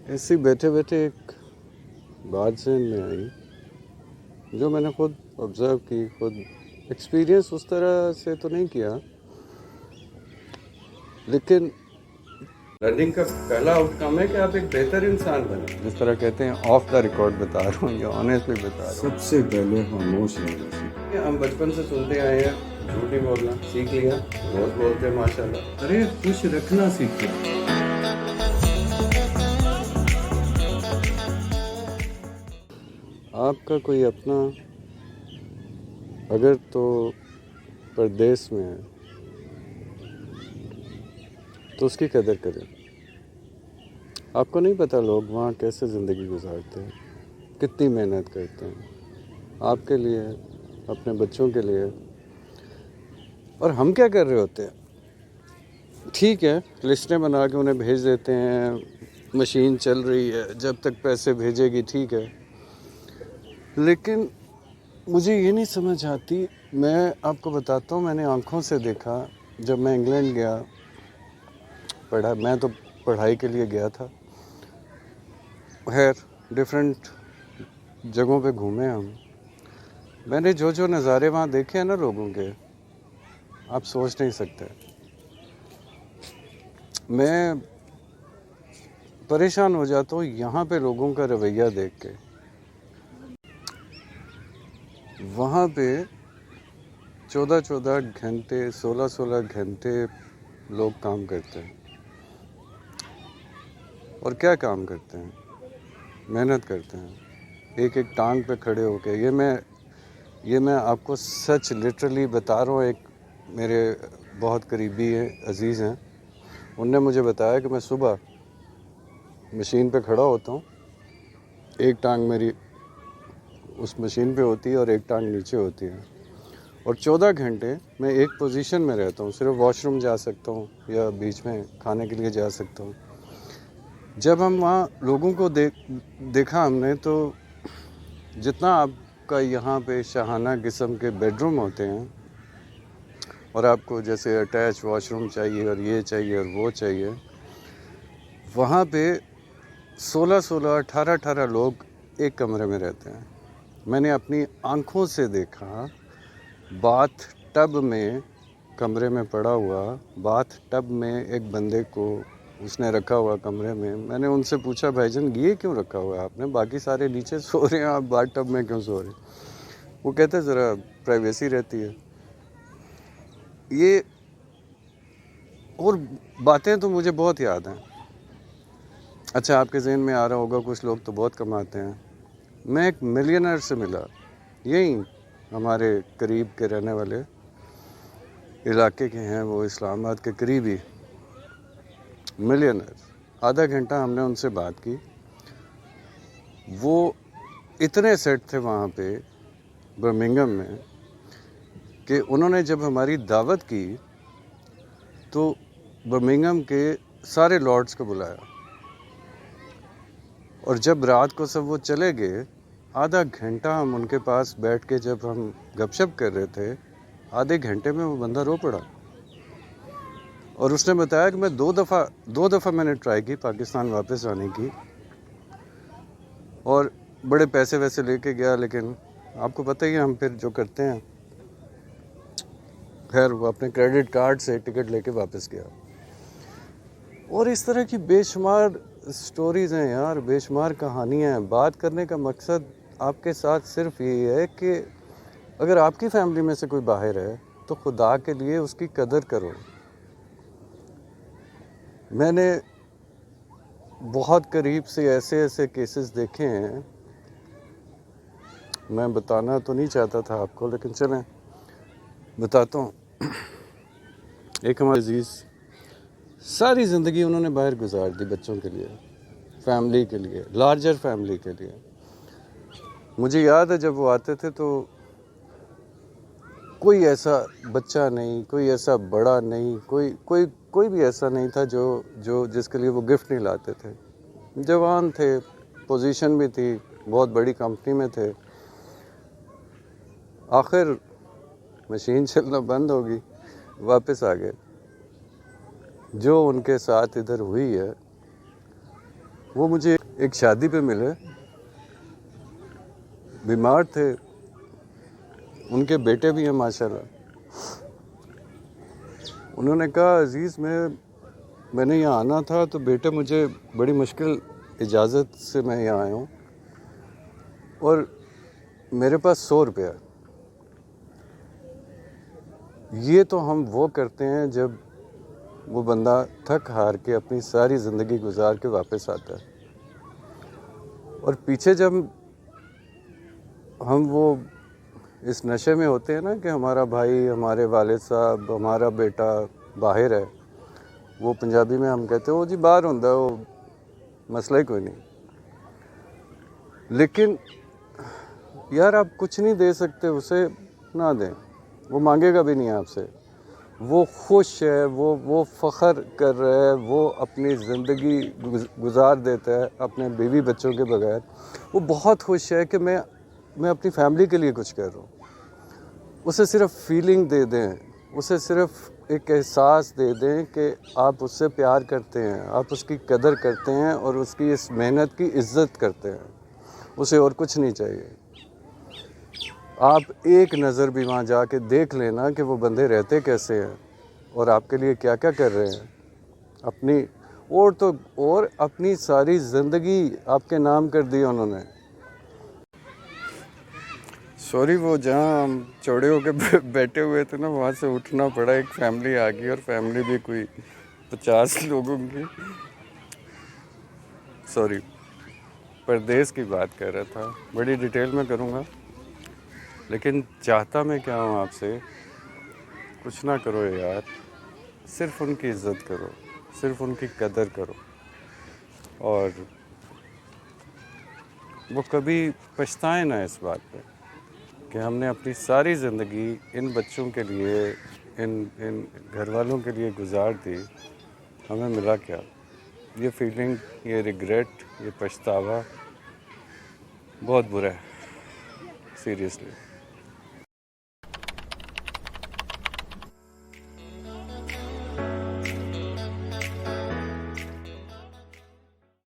ऐसे ही बैठे बैठे एक बात ज़हन में आई जो मैंने खुद ऑब्ज़र्व की, खुद एक्सपीरियंस उस तरह से तो नहीं किया, लेकिन लर्निंग का पहला आउटकम है कि आप एक बेहतर इंसान बने। जिस तरह कहते हैं ऑफ द रिकॉर्ड बता रहा हूँ या ऑनेस्टली बता रहा हूँ। सबसे पहले खामोश रहना सीखो। हम बचपन से सुनते आए हैं झूठ नहीं बोलना, सीख लिया, रोज बोलते हैं माशाल्लाह। अरे खुश रखना सीखो। आपका कोई अपना अगर तो परदेश में है तो उसकी कदर करें। आपको नहीं पता लोग वहाँ कैसे ज़िंदगी गुजारते हैं, कितनी मेहनत करते हैं आपके लिए, अपने बच्चों के लिए, और हम क्या कर रहे होते हैं। ठीक है, लिस्टें बना के उन्हें भेज देते हैं, मशीन चल रही है, जब तक पैसे भेजेगी ठीक है, लेकिन मुझे ये नहीं समझ आती। मैं आपको बताता हूँ, मैंने आंखों से देखा जब मैं इंग्लैंड गया मैं तो पढ़ाई के लिए गया था। खैर डिफरेंट जगहों पे घूमे हम। मैंने जो जो नज़ारे वहाँ देखे हैं ना लोगों के, आप सोच नहीं सकते। मैं परेशान हो जाता हूँ यहाँ पे लोगों का रवैया देख के। वहाँ पे 14-14 घंटे, 16-16 घंटे लोग काम करते हैं। और क्या काम करते हैं? मेहनत करते हैं, एक एक टांग पे खड़े होके। ये मैं आपको सच लिटरली बता रहा हूँ। एक मेरे बहुत करीबी हैं, अजीज़ हैं, उनने मुझे बताया कि मैं सुबह मशीन पे खड़ा होता हूँ, एक टांग मेरी उस मशीन पे होती है और एक टांग नीचे होती है, और 14 घंटे मैं एक पोजीशन में रहता हूँ। सिर्फ वॉशरूम जा सकता हूँ या बीच में खाने के लिए जा सकता हूँ। जब हम वहाँ लोगों को देखा हमने, तो जितना आपका यहाँ पे शाहाना किस्म के बेडरूम होते हैं और आपको जैसे अटैच वॉशरूम चाहिए और ये चाहिए और वो चाहिए, वहाँ पे 16-16, 18-18 लोग एक कमरे में रहते हैं। मैंने अपनी आंखों से देखा, बाथ टब में, कमरे में पड़ा हुआ बाथ टब में एक बंदे को उसने रखा हुआ कमरे में। मैंने उनसे पूछा, भाईजान ये क्यों रखा हुआ है आपने, बाकी सारे नीचे सो रहे हैं, आप बाथ टब में क्यों सो रहे? वो कहते ज़रा प्राइवेसी रहती है। ये और बातें तो मुझे बहुत याद हैं। अच्छा, आपके ज़हन में आ रहा होगा कुछ लोग तो बहुत कमाते हैं। मैं एक मिलियनर से मिला, यही हमारे करीब के रहने वाले इलाके के हैं, वो इस्लामाबाद के करीब ही मिलियनर। आधा घंटा हमने उनसे बात की। वो इतने सेट थे वहाँ पे बर्मिंघम में कि उन्होंने जब हमारी दावत की तो बर्मिंघम के सारे लॉर्ड्स को बुलाया, और जब रात को सब वो चले गए, आधा घंटा हम उनके पास बैठ के जब हम गपशप कर रहे थे, आधे घंटे में वो बंदा रो पड़ा। और उसने बताया कि मैं दो दफ़ा मैंने ट्राई की पाकिस्तान वापस आने की, और बड़े पैसे वैसे लेके गया, लेकिन आपको पता ही है हम फिर जो करते हैं। खैर वो अपने क्रेडिट कार्ड से टिकट लेके वापस गया। और इस तरह की बेशुमार स्टोरीज़ हैं यार, बेशुमार कहानियाँ हैं। बात करने का मकसद आपके साथ सिर्फ ये है कि अगर आपकी फैमिली में से कोई बाहर है तो खुदा के लिए उसकी कदर करो। मैंने बहुत करीब से ऐसे केसेस देखे हैं, मैं बताना तो नहीं चाहता था आपको, लेकिन चलें बताता हूँ। एक हमारे अजीज़, सारी ज़िंदगी उन्होंने बाहर गुजार दी बच्चों के लिए, फैमिली के लिए, लार्जर फैमिली के लिए। मुझे याद है जब वो आते थे तो कोई ऐसा बच्चा नहीं, कोई ऐसा बड़ा नहीं, कोई भी ऐसा नहीं था जो जिसके लिए वो गिफ्ट नहीं लाते थे। जवान थे, पोजीशन भी थी, बहुत बड़ी कंपनी में थे। आखिर मशीन चलना बंद होगी, वापस आ गए। जो उनके साथ इधर हुई है وہ مجھے ایک شادی پہ ملے, بیمار تھے, ان کے بیٹے بھی ہیں ماشاءاللہ. انہوں نے کہا عزیز میں نے یہاں آنا تھا تو بیٹے مجھے بڑی مشکل اجازت سے میں یہاں آیا ہوں اور میرے پاس 100 روپیہ. یہ تو ہم وہ کرتے ہیں جب وہ بندہ تھک ہار کے اپنی ساری زندگی گزار کے واپس آتا ہے, اور پیچھے جب ہم وہ اس نشے میں ہوتے ہیں نا کہ ہمارا بھائی, ہمارے والد صاحب, ہمارا بیٹا باہر ہے, وہ پنجابی میں ہم کہتے ہیں وہ جی باہر ہوندا ہے, وہ مسئلہ ہی کوئی نہیں. لیکن یار آپ کچھ نہیں دے سکتے اسے, نہ دیں, وہ مانگے گا بھی نہیں آپ سے. وہ خوش ہے, وہ فخر کر رہا ہے, وہ اپنی زندگی گزار دیتا ہے اپنے بیوی بچوں کے بغیر. وہ بہت خوش ہے کہ میں اپنی فیملی کے لیے کچھ کر رہا ہوں. اسے صرف فیلنگ دے دیں, اسے صرف ایک احساس دے دیں کہ آپ اس سے پیار کرتے ہیں, آپ اس کی قدر کرتے ہیں اور اس کی اس محنت کی عزت کرتے ہیں. اسے اور کچھ نہیں چاہیے. آپ ایک نظر بھی وہاں جا کے دیکھ لینا کہ وہ بندے رہتے کیسے ہیں اور آپ کے لیے کیا کیا کر رہے ہیں. اور اپنی ساری زندگی آپ کے نام کر دی انہوں نے. سوری, وہ جہاں ہم چوڑے ہو کے بیٹھے ہوئے تھے نا, وہاں سے اٹھنا پڑا. ایک فیملی آ گئی, اور فیملی بھی کوئی 50 لوگوں کی. سوری, پردیس کی بات کر رہا تھا, بڑی ڈیٹیل میں کروں گا, لیکن چاہتا میں کیا ہوں آپ سے, کچھ نہ کرو یار, صرف ان کی عزت کرو, صرف ان کی قدر کرو, اور وہ کبھی پچھتائیں نہ اس بات پہ کہ ہم نے اپنی ساری زندگی ان بچوں کے لیے, ان گھر والوں کے لیے گزار دی, ہمیں ملا کیا. یہ فیلنگ, یہ ریگریٹ, یہ پچھتاوا بہت برا ہے, سیریسلی.